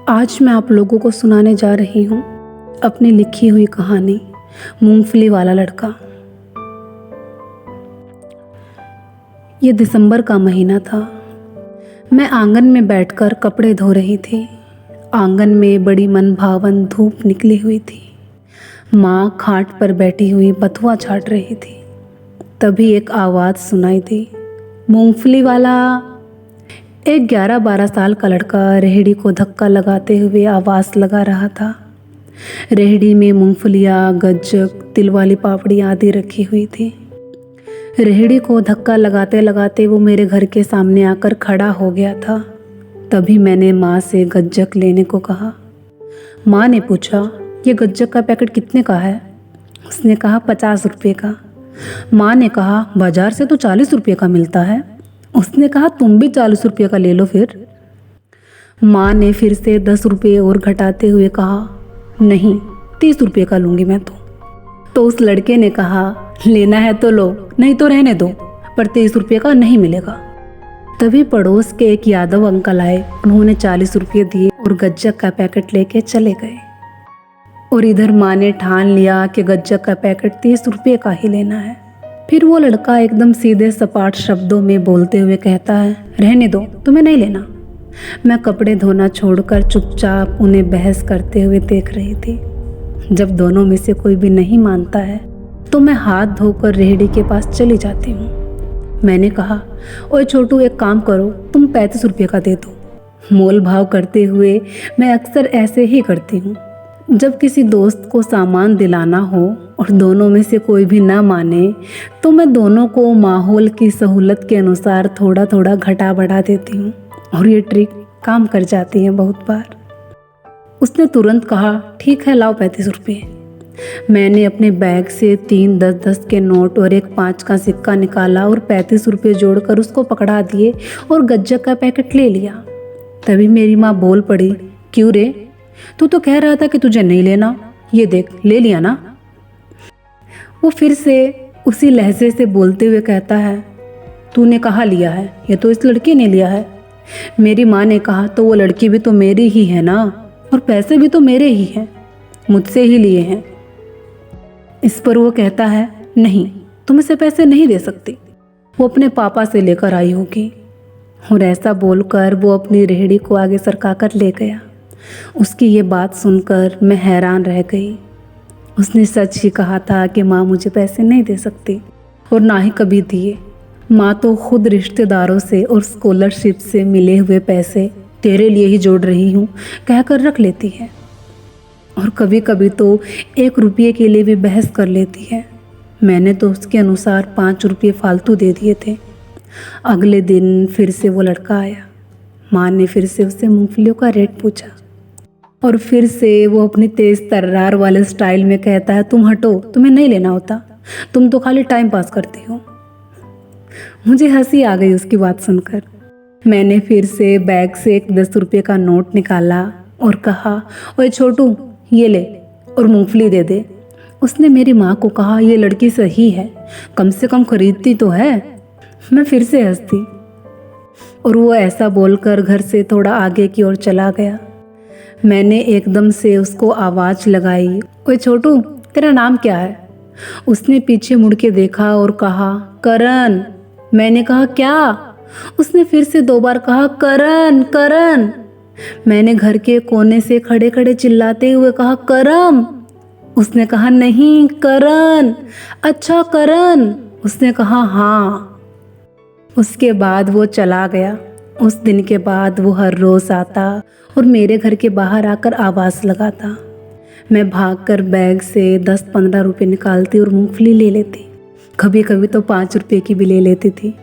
आज मैं आप लोगों को सुनाने जा रही हूँ अपनी लिखी हुई कहानी मूंगफली वाला लड़का। ये दिसंबर का महीना था। मैं आंगन में बैठकर कपड़े धो रही थी। आंगन में बड़ी मनभावन धूप निकली हुई थी। माँ खाट पर बैठी हुई बथुआ छाट रही थी। तभी एक आवाज़ सुनाई दी, मूंगफली वाला। एक 11-12 साल का लड़का रेहड़ी को धक्का लगाते हुए आवाज़ लगा रहा था। रेहड़ी में मूंगफलियाँ, गज्जक, तिल वाली पापड़ी आदि रखी हुई थी। रेहड़ी को धक्का लगाते लगाते वो मेरे घर के सामने आकर खड़ा हो गया था। तभी मैंने माँ से गज्जक लेने को कहा। माँ ने पूछा, ये गज्जक का पैकेट कितने का है? उसने कहा 50 रुपये का। माँ ने कहा, बाजार से तो 40 रुपये का मिलता है। उसने कहा, तुम भी 40 रुपये का ले लो फिर। माँ ने फिर से 10 रुपये और घटाते हुए कहा, नहीं 30 रुपये का लूँगी मैं तो उस लड़के ने कहा, लेना है तो लो, नहीं तो रहने दो, पर 30 रुपये का नहीं मिलेगा। तभी पड़ोस के एक यादव अंकल आए। उन्होंने 40 रुपये दिए और गज्जक का पैकेट लेके चले गए। और इधर माँ ने ठान लिया कि गज्जक का पैकेट 30 रुपये का ही लेना है। फिर वो लड़का एकदम सीधे सपाट शब्दों में बोलते हुए कहता है, रहने दो, तुम्हें नहीं लेना। मैं कपड़े धोना छोड़कर चुपचाप उन्हें बहस करते हुए देख रही थी। जब दोनों में से कोई भी नहीं मानता है तो मैं हाथ धोकर रेहड़ी के पास चली जाती हूँ। मैंने कहा, ओए छोटू, एक काम करो, तुम 35 रुपये का दे दो। मोल भाव करते हुए मैं अक्सर ऐसे ही करती हूँ। जब किसी दोस्त को सामान दिलाना हो और दोनों में से कोई भी ना माने तो मैं दोनों को माहौल की सहूलत के अनुसार थोड़ा थोड़ा घटा बढ़ा देती हूँ और ये ट्रिक काम कर जाती है बहुत बार। उसने तुरंत कहा, ठीक है, लाओ 35 रुपये। मैंने अपने बैग से 3 10-10 के नोट और एक 5 का सिक्का निकाला और 35 रुपये जोड़कर उसको पकड़ा दिए और गज्जक का पैकेट ले लिया। तभी मेरी माँ बोल पड़ी, क्यों रे, तू तो कह रहा था कि तुझे नहीं लेना, ये देख ले लिया ना। वो फिर से उसी लहजे से बोलते हुए कहता है, तूने कहाँ लिया है, ये तो इस लड़की ने लिया है। मेरी माँ ने कहा, तो वो लड़की भी तो मेरी ही है ना, और पैसे भी तो मेरे ही हैं, मुझसे ही लिए हैं। इस पर वो कहता है, नहीं, तुम इसे पैसे नहीं दे सकती, वो अपने पापा से लेकर आई होगी। और ऐसा बोलकर वो अपनी रेहड़ी को आगे सरका कर ले गया। उसकी ये बात सुनकर मैं हैरान रह गई। उसने सच ही कहा था कि माँ मुझे पैसे नहीं दे सकती और ना ही कभी दिए। माँ तो खुद रिश्तेदारों से और स्कॉलरशिप से मिले हुए पैसे तेरे लिए ही जोड़ रही हूँ कहकर रख लेती है, और कभी कभी तो 1 रुपये के लिए भी बहस कर लेती है। मैंने तो उसके अनुसार 5 रुपये फालतू दे दिए थे। अगले दिन फिर से वो लड़का आया। माँ ने फिर से उससे मूंगफलियों का रेट पूछा और फिर से वो अपनी तेज़ तर्रार वाले स्टाइल में कहता है, तुम हटो, तुम्हें नहीं लेना होता, तुम तो खाली टाइम पास करती हो। मुझे हंसी आ गई उसकी बात सुनकर। मैंने फिर से बैग से एक 10 रुपये का नोट निकाला और कहा, ओए छोटू, ये ले और मूंगफली दे दे। उसने मेरी माँ को कहा, ये लड़की सही है, कम से कम खरीदती तो है। मैं फिर से हंसती और वो ऐसा बोलकर घर से थोड़ा आगे की ओर चला गया। मैंने एकदम से उसको आवाज़ लगाई, ओए छोटू, तेरा नाम क्या है? उसने पीछे मुड़ के देखा और कहा, करण। मैंने कहा, क्या? उसने फिर से 2 बार कहा, करण करण। मैंने घर के कोने से खड़े खड़े चिल्लाते हुए कहा, करम। उसने कहा, नहीं, करण। अच्छा करण। उसने कहा, हाँ। उसके बाद वो चला गया। उस दिन के बाद वो हर रोज़ आता और मेरे घर के बाहर आकर आवाज़ लगाता। मैं भागकर बैग से 10-15 रुपये निकालती और मूंगफली ले लेती। कभी कभी तो 5 रुपये की भी ले लेती थी,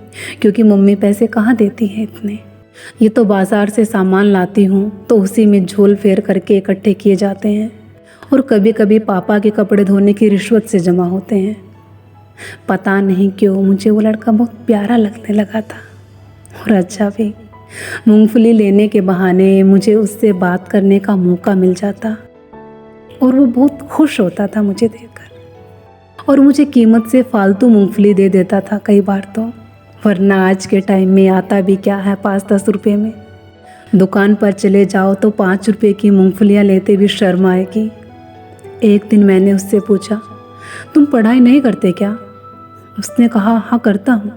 क्योंकि मम्मी पैसे कहाँ देती है इतने। ये तो बाज़ार से सामान लाती हूँ तो उसी में झोल फेर करके इकट्ठे किए जाते हैं, और कभी कभी पापा के कपड़े धोने की रिश्वत से जमा होते हैं। पता नहीं क्यों मुझे वो लड़का बहुत प्यारा लगने लगा था, और अच्छा भी। मूंगफली लेने के बहाने मुझे उससे बात करने का मौका मिल जाता और वो बहुत खुश होता था मुझे देखकर, और मुझे कीमत से फालतू मूंगफली दे देता था कई बार तो, वरना आज के टाइम में आता भी क्या है 5-10 रुपये में। दुकान पर चले जाओ तो 5 रुपए की मूंगफलियाँ लेते भी शर्म आएगी। एक दिन मैंने उससे पूछा, तुम पढ़ाई नहीं करते क्या? उसने कहा, हाँ करता हूँ।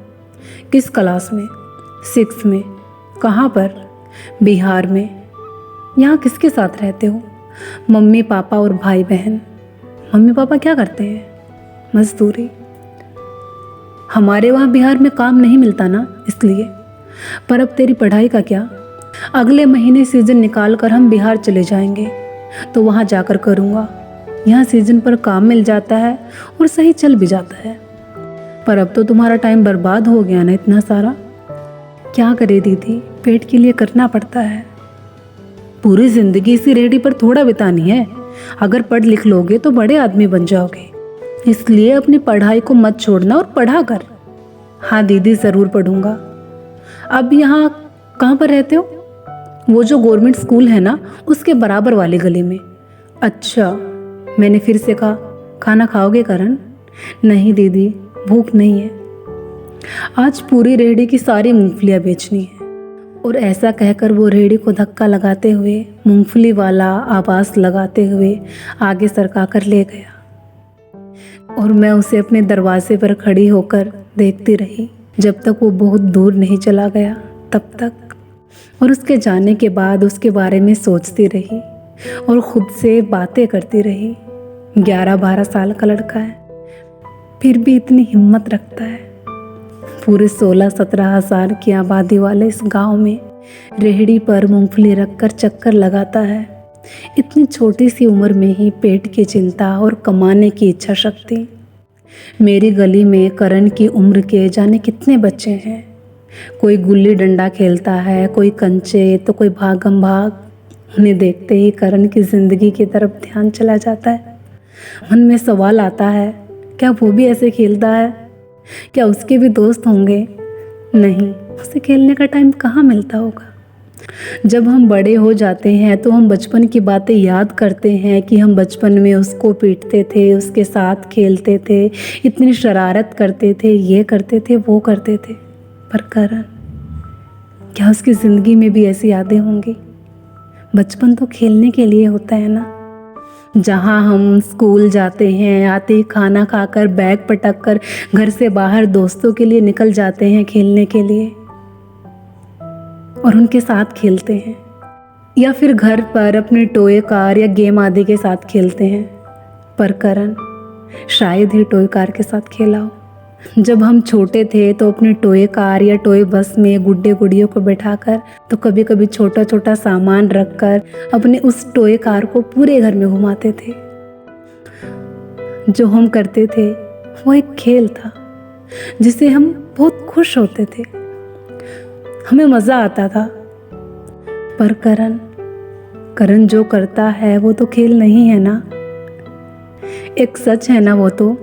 किस क्लास में? 6 में। कहाँ पर? बिहार में। यहाँ किसके साथ रहते हो? मम्मी पापा और भाई बहन। मम्मी पापा क्या करते हैं? मजदूरी। हमारे वहाँ बिहार में काम नहीं मिलता ना, इसलिए। पर अब तेरी पढ़ाई का क्या? अगले महीने सीजन निकाल कर हम बिहार चले जाएंगे, तो वहाँ जाकर करूँगा। यहाँ सीजन पर काम मिल जाता है और सही चल भी जाता है। पर अब तो तुम्हारा टाइम बर्बाद हो गया ना इतना सारा। क्या करे दीदी, पेट के लिए करना पड़ता है। पूरी जिंदगी इसी रेहड़ी पर थोड़ा बितानी है। अगर पढ़ लिख लोगे तो बड़े आदमी बन जाओगे, इसलिए अपनी पढ़ाई को मत छोड़ना और पढ़ा कर। हाँ दीदी, ज़रूर पढ़ूंगा। अब यहाँ कहाँ पर रहते हो? वो जो गवर्नमेंट स्कूल है ना, उसके बराबर वाली गली में। अच्छा, मैंने फिर से कहा, खाना खाओगे करण? नहीं दीदी, भूख नहीं है। आज पूरी रेहड़ी की सारी मूंगफलियाँ बेचनी है। और ऐसा कहकर वो रेहड़ी को धक्का लगाते हुए, मूंगफली वाला आवाज़ लगाते हुए आगे सरका कर ले गया। और मैं उसे अपने दरवाजे पर खड़ी होकर देखती रही जब तक वो बहुत दूर नहीं चला गया, तब तक। और उसके जाने के बाद उसके बारे में सोचती रही और ख़ुद से बातें करती रही। 11-12 साल का लड़का है, फिर भी इतनी हिम्मत रखता है। पूरे 16-17 हज़ार की आबादी वाले इस गांव में रेहड़ी पर मूंगफली रखकर चक्कर लगाता है। इतनी छोटी सी उम्र में ही पेट की चिंता और कमाने की इच्छा शक्ति। मेरी गली में करण की उम्र के जाने कितने बच्चे हैं। कोई गुल्ली डंडा खेलता है, कोई कंचे, तो कोई भागम भाग। उन्हें देखते ही करण की ज़िंदगी की तरफ ध्यान चला जाता है। मन में सवाल आता है, क्या वो भी ऐसे खेलता है? क्या उसके भी दोस्त होंगे? नहीं, उसे खेलने का टाइम कहाँ मिलता होगा। जब हम बड़े हो जाते हैं तो हम बचपन की बातें याद करते हैं कि हम बचपन में उसको पीटते थे, उसके साथ खेलते थे, इतनी शरारत करते थे, ये करते थे, वो करते थे। पर करण, क्या उसकी ज़िंदगी में भी ऐसी यादें होंगी? बचपन तो खेलने के लिए होता है ना, जहाँ हम स्कूल जाते हैं, आते ही खाना खाकर बैग पटक कर घर से बाहर दोस्तों के लिए निकल जाते हैं खेलने के लिए और उनके साथ खेलते हैं, या फिर घर पर अपने टॉय कार या गेम आदि के साथ खेलते हैं। पर करण शायद ही टॉय कार के साथ खेला हो। जब हम छोटे थे तो अपने टॉय कार या टॉय बस में गुड्डे गुड़ियों को बैठाकर, तो कभी कभी छोटा छोटा सामान रखकर अपने उस टॉय कार को पूरे घर में घुमाते थे। जो हम करते थे वो एक खेल था जिसे हम बहुत खुश होते थे, हमें मज़ा आता था। पर करण जो करता है वो तो खेल नहीं है ना, एक सच है ना वो तो,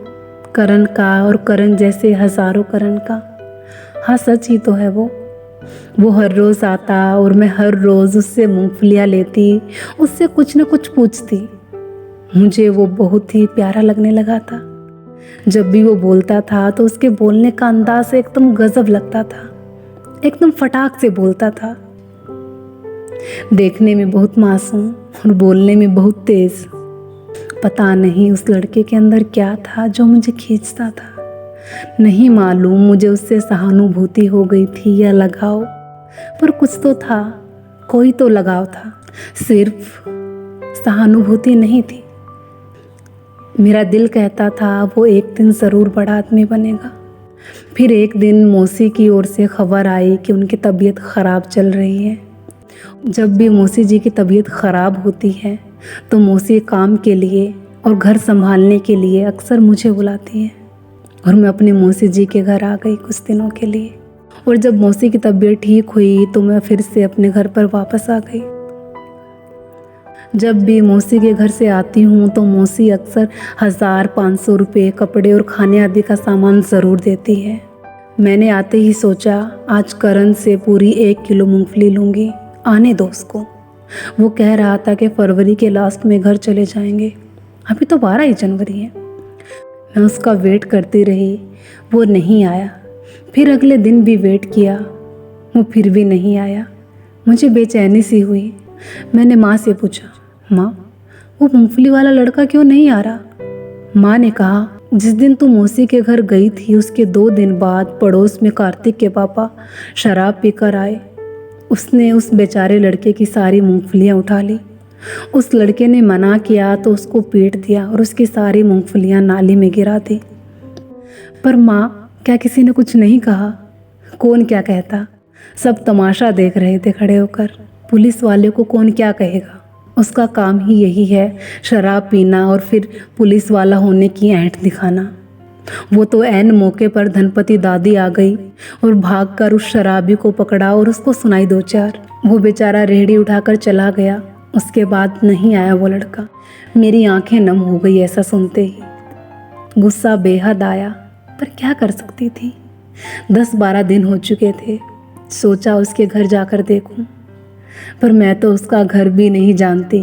करण का और करण जैसे हज़ारों करण का। हाँ, सच ही तो है वो हर रोज़ आता और मैं हर रोज़ उससे मूंगफलियाँ लेती, उससे कुछ न कुछ पूछती। मुझे वो बहुत ही प्यारा लगने लगा था। जब भी वो बोलता था तो उसके बोलने का अंदाज़ एकदम गजब लगता था, एकदम फटाक से बोलता था। देखने में बहुत मासूम और बोलने में बहुत तेज़। पता नहीं उस लड़के के अंदर क्या था जो मुझे खींचता था। नहीं मालूम मुझे उससे सहानुभूति हो गई थी या लगाव, पर कुछ तो था, कोई तो लगाव था, सिर्फ सहानुभूति नहीं थी। मेरा दिल कहता था वो एक दिन ज़रूर बड़ा आदमी बनेगा। फिर एक दिन मौसी की ओर से खबर आई कि उनकी तबीयत ख़राब चल रही है। जब भी मौसी जी की तबीयत ख़राब होती है तो मौसी काम के लिए और घर संभालने के लिए अक्सर मुझे बुलाती है, और मैं अपनी मौसी जी के घर आ गई कुछ दिनों के लिए। और जब मौसी की तबीयत ठीक हुई तो मैं फिर से अपने घर पर वापस आ गई। जब भी मौसी के घर से आती हूँ तो मौसी अक्सर 1000-500 रुपये कपड़े और खाने आदि का सामान ज़रूर देती है। मैंने आते ही सोचा आज करण से पूरी 1 किलो मूंगफली लूँगी, आने दो उसको। वो कह रहा था कि फरवरी के लास्ट में घर चले जाएंगे, अभी तो 12 ही जनवरी है। मैं उसका वेट करती रही, वो नहीं आया। फिर अगले दिन भी वेट किया, वो फिर भी नहीं आया। मुझे बेचैनी सी हुई। मैंने माँ से पूछा, माँ वो मूंगफली वाला लड़का क्यों नहीं आ रहा? माँ ने कहा, जिस दिन तू मौसी के घर गई थी उसके 2 दिन बाद पड़ोस में कार्तिक के पापा शराब पीकर आए। उसने उस बेचारे लड़के की सारी मूंगफलियाँ उठा ली। उस लड़के ने मना किया तो उसको पीट दिया और उसकी सारी मूंगफलियाँ नाली में गिरा दी। पर माँ, क्या किसी ने कुछ नहीं कहा? कौन क्या कहता, सब तमाशा देख रहे थे खड़े होकर। पुलिस वाले को कौन क्या कहेगा, उसका काम ही यही है, शराब पीना और फिर पुलिस वाला होने की ऐंठ दिखाना। वो तो ऐन मौके पर धनपति दादी आ गई और भागकर उस शराबी को पकड़ा और उसको सुनाई 2-4। वो बेचारा रेहड़ी उठाकर चला गया। उसके बाद नहीं आया वो लड़का। मेरी आंखें नम हो गई ऐसा सुनते ही। गुस्सा बेहद आया, पर क्या कर सकती थी। 10-12 दिन हो चुके थे। सोचा उसके घर जाकर देखूं, पर मैं तो उसका घर भी नहीं जानती।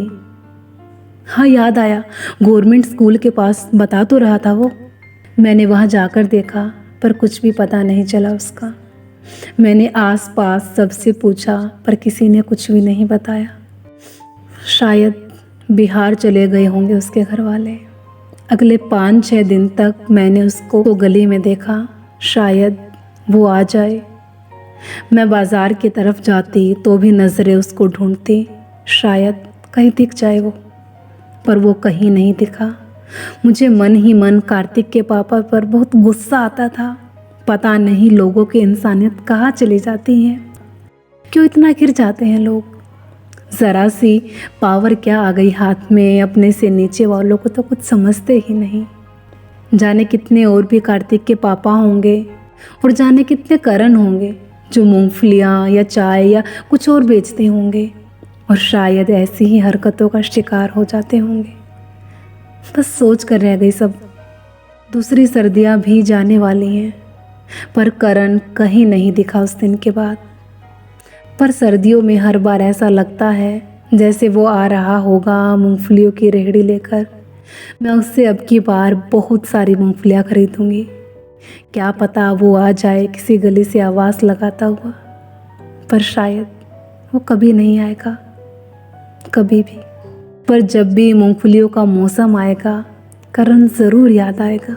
हाँ, याद आया, गवर्नमेंट स्कूल के पास बता तो रहा था वो। मैंने वहाँ जाकर देखा, पर कुछ भी पता नहीं चला उसका। मैंने आस पास सबसे पूछा, पर किसी ने कुछ भी नहीं बताया। शायद बिहार चले गए होंगे उसके घर वाले। अगले 5-6 दिन तक मैंने उसको तो गली में देखा। शायद वो आ जाए। मैं बाज़ार की तरफ जाती तो भी नज़रें उसको ढूंढती, शायद कहीं दिख जाए वो। पर वो कहीं नहीं दिखा। मुझे मन ही मन कार्तिक के पापा पर बहुत गुस्सा आता था। पता नहीं लोगों की इंसानियत कहाँ चली जाती है, क्यों इतना गिर जाते हैं लोग। ज़रा सी पावर क्या आ गई हाथ में, अपने से नीचे वालों को तो कुछ समझते ही नहीं। जाने कितने और भी कार्तिक के पापा होंगे और जाने कितने करण होंगे जो मूंगफलियाँ या चाय या कुछ और बेचते होंगे और शायद ऐसी ही हरकतों का शिकार हो जाते होंगे। बस सोच कर रह गई सब। दूसरी सर्दियाँ भी जाने वाली हैं, पर करण कहीं नहीं दिखा उस दिन के बाद। पर सर्दियों में हर बार ऐसा लगता है जैसे वो आ रहा होगा मूंगफलियों की रेहड़ी लेकर। मैं उससे अब की बार बहुत सारी मूंगफलियाँ खरीदूंगी। क्या पता वो आ जाए किसी गली से आवाज़ लगाता हुआ, पर शायद वो कभी नहीं आएगा, कभी भी। पर जब भी मूंगफलियों का मौसम आएगा, करण ज़रूर याद आएगा।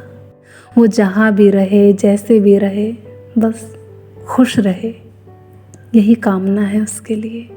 वो जहाँ भी रहे, जैसे भी रहे, बस खुश रहे, यही कामना है उसके लिए।